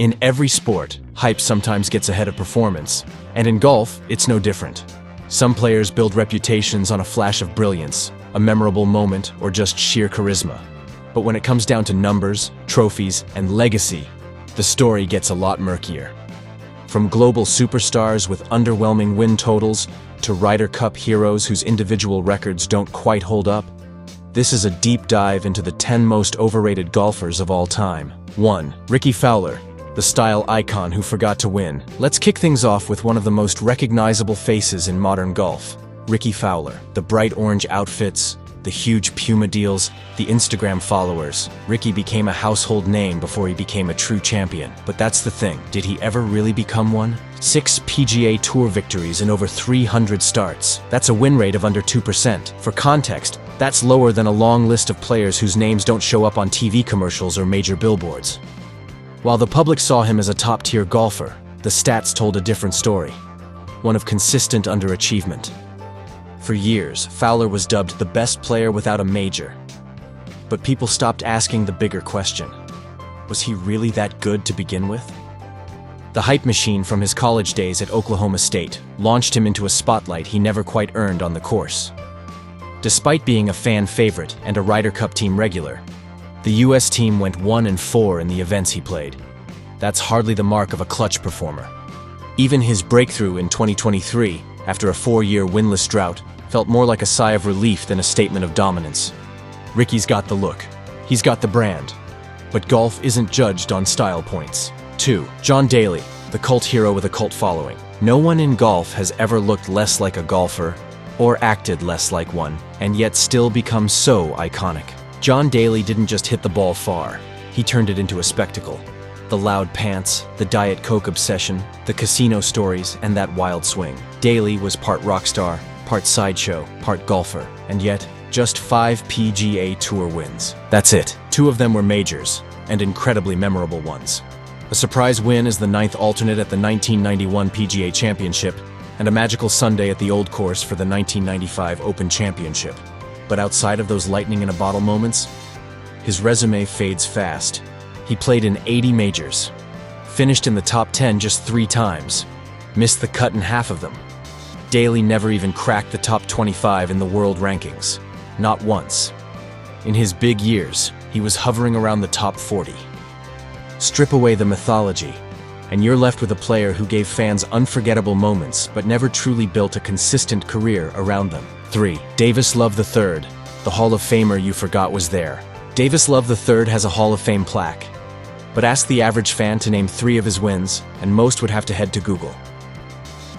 In every sport, hype sometimes gets ahead of performance, and in golf, it's no different. Some players build reputations on a flash of brilliance, a memorable moment, or just sheer charisma. But when it comes down to numbers, trophies, and legacy, the story gets a lot murkier. From global superstars with underwhelming win totals to Ryder Cup heroes whose individual records don't quite hold up, this is a deep dive into the 10 most overrated golfers of all time. 1. Ricky Fowler, the style icon who forgot to win. Let's kick things off with one of the most recognizable faces in modern golf. Ricky Fowler. The bright orange outfits, the huge Puma deals, the Instagram followers. Ricky became a household name before he became a true champion. But that's the thing, did he ever really become one? 6 PGA Tour victories and over 300 starts. That's a win rate of under 2%. For context, that's lower than a long list of players whose names don't show up on TV commercials or major billboards. While the public saw him as a top-tier golfer, the stats told a different story, one of consistent underachievement. For years, Fowler was dubbed the best player without a major. But people stopped asking the bigger question. Was he really that good to begin with? The hype machine from his college days at Oklahoma State launched him into a spotlight he never quite earned on the course. Despite being a fan favorite and a Ryder Cup team regular, the U.S. team went 1-4 in the events he played. That's hardly the mark of a clutch performer. Even his breakthrough in 2023, after a 4-year winless drought, felt more like a sigh of relief than a statement of dominance. Ricky's got the look. He's got the brand. But golf isn't judged on style points. 2. John Daly, the cult hero with a cult following. No one in golf has ever looked less like a golfer or acted less like one, and yet still become so iconic. John Daly didn't just hit the ball far, he turned it into a spectacle. The loud pants, the Diet Coke obsession, the casino stories, and that wild swing. Daly was part rock star, part sideshow, part golfer, and yet, just 5 PGA Tour wins. That's it. 2 of them were majors, and incredibly memorable ones. A surprise win as the 9th alternate at the 1991 PGA Championship, and a magical Sunday at the Old Course for the 1995 Open Championship. But outside of those lightning-in-a-bottle moments, his resume fades fast. He played in 80 majors, finished in the top 10 just 3 times, missed the cut in half of them. Daly never even cracked the top 25 in the world rankings, not once. In his big years, he was hovering around the top 40. Strip away the mythology, and you're left with a player who gave fans unforgettable moments but never truly built a consistent career around them. 3. Davis Love III, the Hall of Famer you forgot was there. Davis Love III has a Hall of Fame plaque. But ask the average fan to name 3 of his wins, and most would have to head to Google.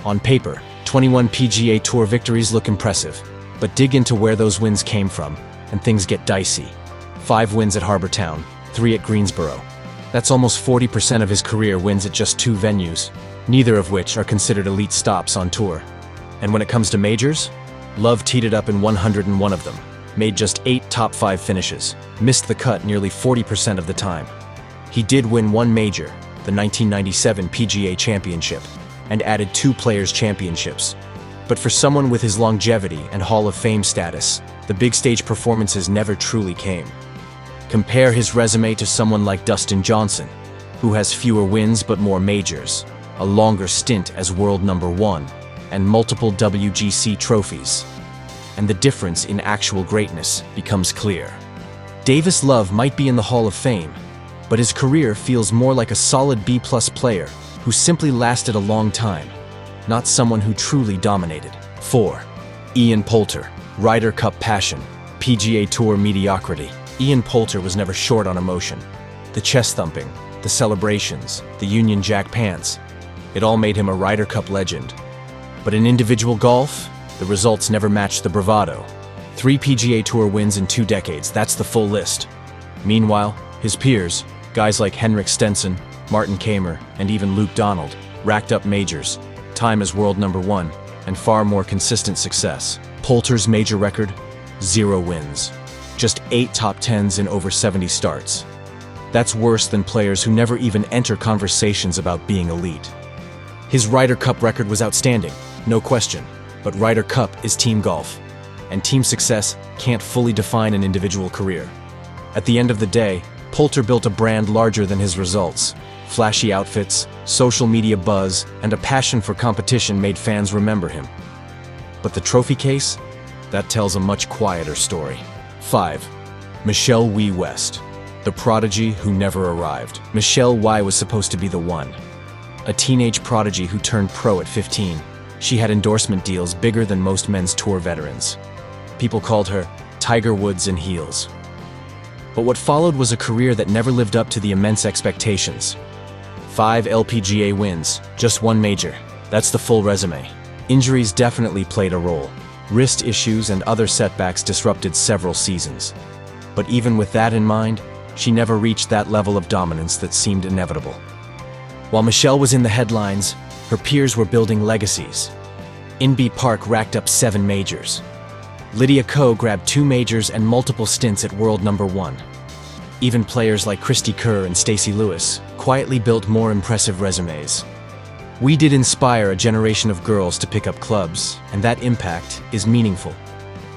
On paper, 21 PGA Tour victories look impressive, but dig into where those wins came from, and things get dicey. 5 wins at Harbour Town, 3 at Greensboro. That's almost 40% of his career wins at just 2 venues, neither of which are considered elite stops on tour. And when it comes to majors, Love teed it up in 101 of them, made just 8 top 5 finishes, missed the cut nearly 40% of the time. He did win 1 major, the 1997 PGA Championship, and added 2 Players' Championships. But for someone with his longevity and Hall of Fame status, the big stage performances never truly came. Compare his resume to someone like Dustin Johnson, who has fewer wins but more majors, a longer stint as world number 1, and multiple WGC trophies. And the difference in actual greatness becomes clear. Davis Love might be in the Hall of Fame, but his career feels more like a solid B-plus player who simply lasted a long time, not someone who truly dominated. 4. Ian Poulter, Ryder Cup passion, PGA Tour mediocrity. Ian Poulter was never short on emotion. The chest thumping, the celebrations, the Union Jack pants, it all made him a Ryder Cup legend. But in individual golf, the results never matched the bravado. 3 PGA Tour wins in 2 decades, that's the full list. Meanwhile, his peers, guys like Henrik Stenson, Martin Kaymer, and even Luke Donald, racked up majors, time as world number 1, and far more consistent success. Poulter's major record? 0 wins. Just 8 top 10s in over 70 starts. That's worse than players who never even enter conversations about being elite. His Ryder Cup record was outstanding, no question, but Ryder Cup is team golf, and team success can't fully define an individual career. At the end of the day, Poulter built a brand larger than his results, Flashy outfits, social media buzz, and a passion for competition made fans remember him. But the trophy case? That tells a much quieter story. 5. Michelle Wie West, the prodigy who never arrived. Michelle Wie was supposed to be the one. A teenage prodigy who turned pro at 15. She had endorsement deals bigger than most men's tour veterans. People called her Tiger Woods in heels. But what followed was a career that never lived up to the immense expectations. 5 LPGA wins, just one major. That's the full resume. Injuries definitely played a role. Wrist issues and other setbacks disrupted several seasons. But even with that in mind, she never reached that level of dominance that seemed inevitable. While Michelle was in the headlines, her peers were building legacies. Inbee Park racked up 7 majors. Lydia Ko grabbed 2 majors and multiple stints at world number 1. Even players like Christy Kerr and Stacey Lewis quietly built more impressive resumes. We did inspire a generation of girls to pick up clubs, and that impact is meaningful.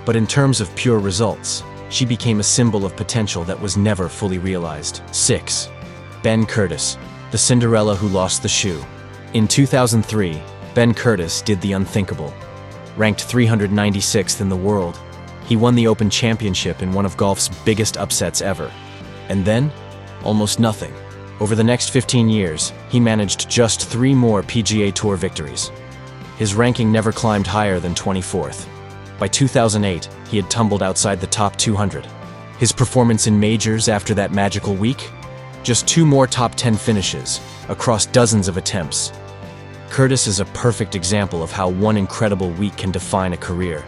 But in terms of pure results, she became a symbol of potential that was never fully realized. 6. Ben Curtis, the Cinderella who lost the shoe. In 2003, Ben Curtis did the unthinkable. Ranked 396th in the world, he won the Open Championship in one of golf's biggest upsets ever. And then, almost nothing. Over the next 15 years, he managed just 3 more PGA Tour victories. His ranking never climbed higher than 24th. By 2008, he had tumbled outside the top 200. His performance in majors after that magical week? Just 2 more top 10 finishes, across dozens of attempts. Curtis is a perfect example of how one incredible week can define a career,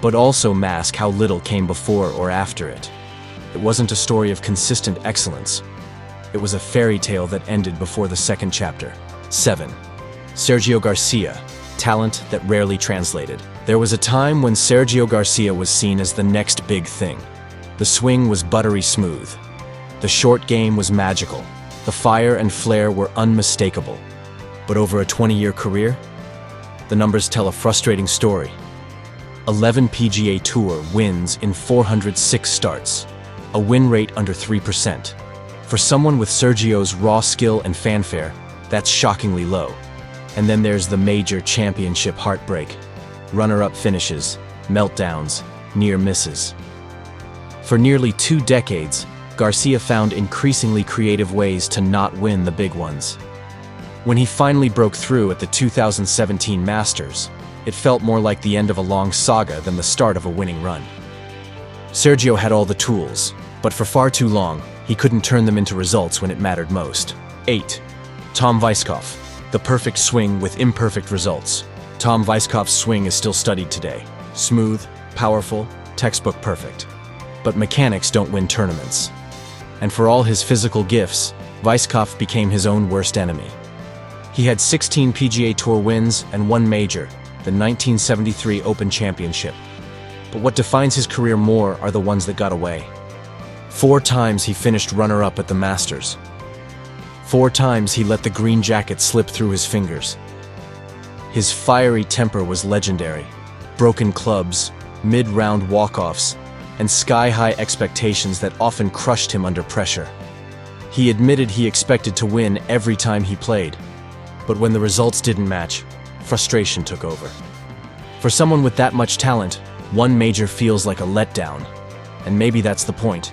but also mask how little came before or after it. It wasn't a story of consistent excellence. It was a fairy tale that ended before the second chapter. 7. Sergio Garcia, talent that rarely translated. There was a time when Sergio Garcia was seen as the next big thing. The swing was buttery smooth. The short game was magical. The fire and flair were unmistakable. But over a 20-year career, the numbers tell a frustrating story. 11 PGA Tour wins in 406 starts, a win rate under 3%. For someone with Sergio's raw skill and fanfare, that's shockingly low. And then there's the major championship heartbreak. Runner-up finishes, meltdowns, near misses. For nearly 2 decades, Garcia found increasingly creative ways to not win the big ones. When he finally broke through at the 2017 Masters, it felt more like the end of a long saga than the start of a winning run. Sergio had all the tools, but for far too long, he couldn't turn them into results when it mattered most. 8. Tom Weiskopf, the perfect swing with imperfect results. Tom Weiskopf's swing is still studied today. Smooth, powerful, textbook perfect. But mechanics don't win tournaments. And for all his physical gifts, Weiskopf became his own worst enemy. He had 16 PGA Tour wins and 1 major, the 1973 Open Championship. But what defines his career more are the ones that got away. 4 times he finished runner-up at the Masters. 4 times he let the green jacket slip through his fingers. His fiery temper was legendary. Broken clubs, mid-round walk-offs, and sky-high expectations that often crushed him under pressure. He admitted he expected to win every time he played, but when the results didn't match, frustration took over. For someone with that much talent, 1 major feels like a letdown, and maybe that's the point.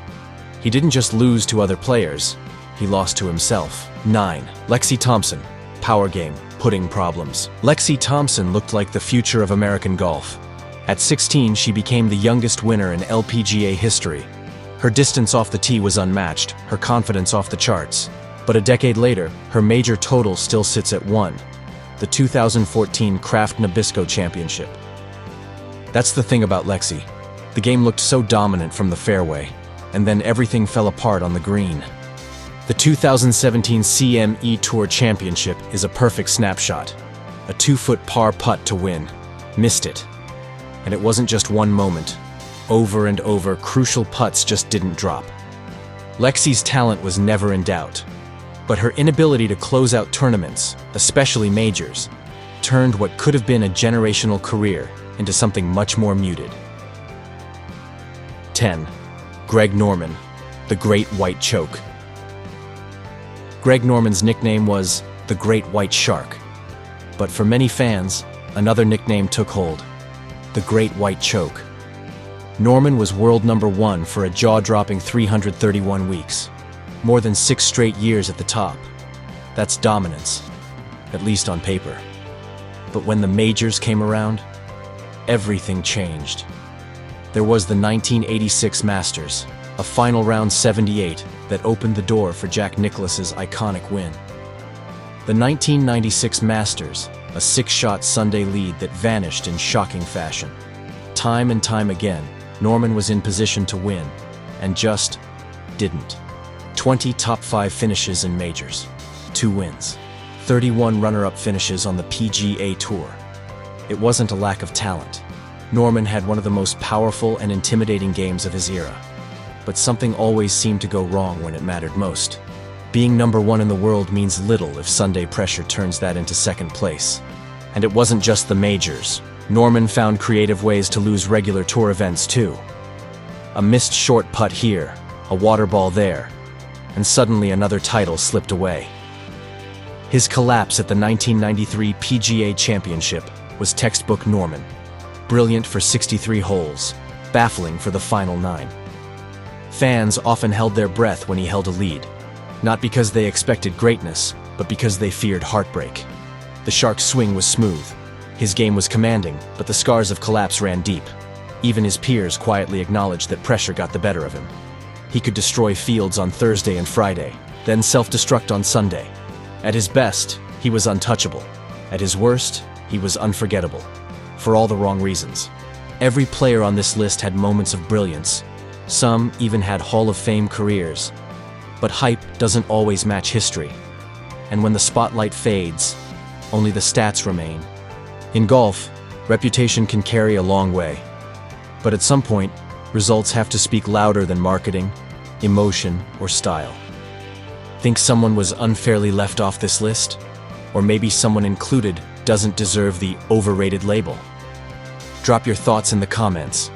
He didn't just lose to other players, he lost to himself. 9. Lexi Thompson, power game, putting problems. Lexi Thompson looked like the future of American golf. At 16, she became the youngest winner in LPGA history. Her distance off the tee was unmatched, her confidence off the charts. But a decade later, her major total still sits at 1, the 2014 Kraft Nabisco Championship. That's the thing about Lexi. The game looked so dominant from the fairway, and then everything fell apart on the green. The 2017 CME Tour Championship is a perfect snapshot. A 2-foot par putt to win. Missed it. And it wasn't just one moment. Over and over, crucial putts just didn't drop. Lexi's talent was never in doubt, but her inability to close out tournaments, especially majors, turned what could have been a generational career into something much more muted. 10. Greg Norman, the Great White Choke. Greg Norman's nickname was the Great White Shark. But for many fans, another nickname took hold: the Great White Choke. Norman was world number 1 for a jaw-dropping 331 weeks, more than 6 straight years at the top. That's dominance, at least on paper. But when the majors came around, everything changed. There was the 1986 Masters, a final round 78 that opened the door for Jack Nicklaus's iconic win. The 1996 Masters, a 6-shot Sunday lead that vanished in shocking fashion. Time and time again, Norman was in position to win, and just didn't. 20 top 5 finishes in majors, 2 wins, 31 runner-up finishes on the PGA Tour. It wasn't a lack of talent. Norman had one of the most powerful and intimidating games of his era. But something always seemed to go wrong when it mattered most. Being number 1 in the world means little if Sunday pressure turns that into second place. And it wasn't just the majors. Norman found creative ways to lose regular tour events too. A missed short putt here, a water ball there, and suddenly another title slipped away. His collapse at the 1993 PGA Championship was textbook Norman. Brilliant for 63 holes, baffling for the final 9. Fans often held their breath when he held a lead, not because they expected greatness, but because they feared heartbreak. The Shark's swing was smooth. His game was commanding, but the scars of collapse ran deep. Even his peers quietly acknowledged that pressure got the better of him. He could destroy fields on Thursday and Friday, then self-destruct on Sunday. At his best, he was untouchable. At his worst, he was unforgettable. For all the wrong reasons. Every player on this list had moments of brilliance. Some even had Hall of Fame careers. But hype doesn't always match history. And when the spotlight fades, only the stats remain. In golf, reputation can carry a long way. But at some point, results have to speak louder than marketing, emotion, or style. Think someone was unfairly left off this list? Or maybe someone included doesn't deserve the overrated label? Drop your thoughts in the comments.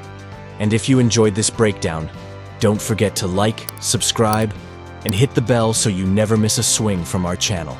And if you enjoyed this breakdown, don't forget to like, subscribe, and hit the bell so you never miss a swing from our channel.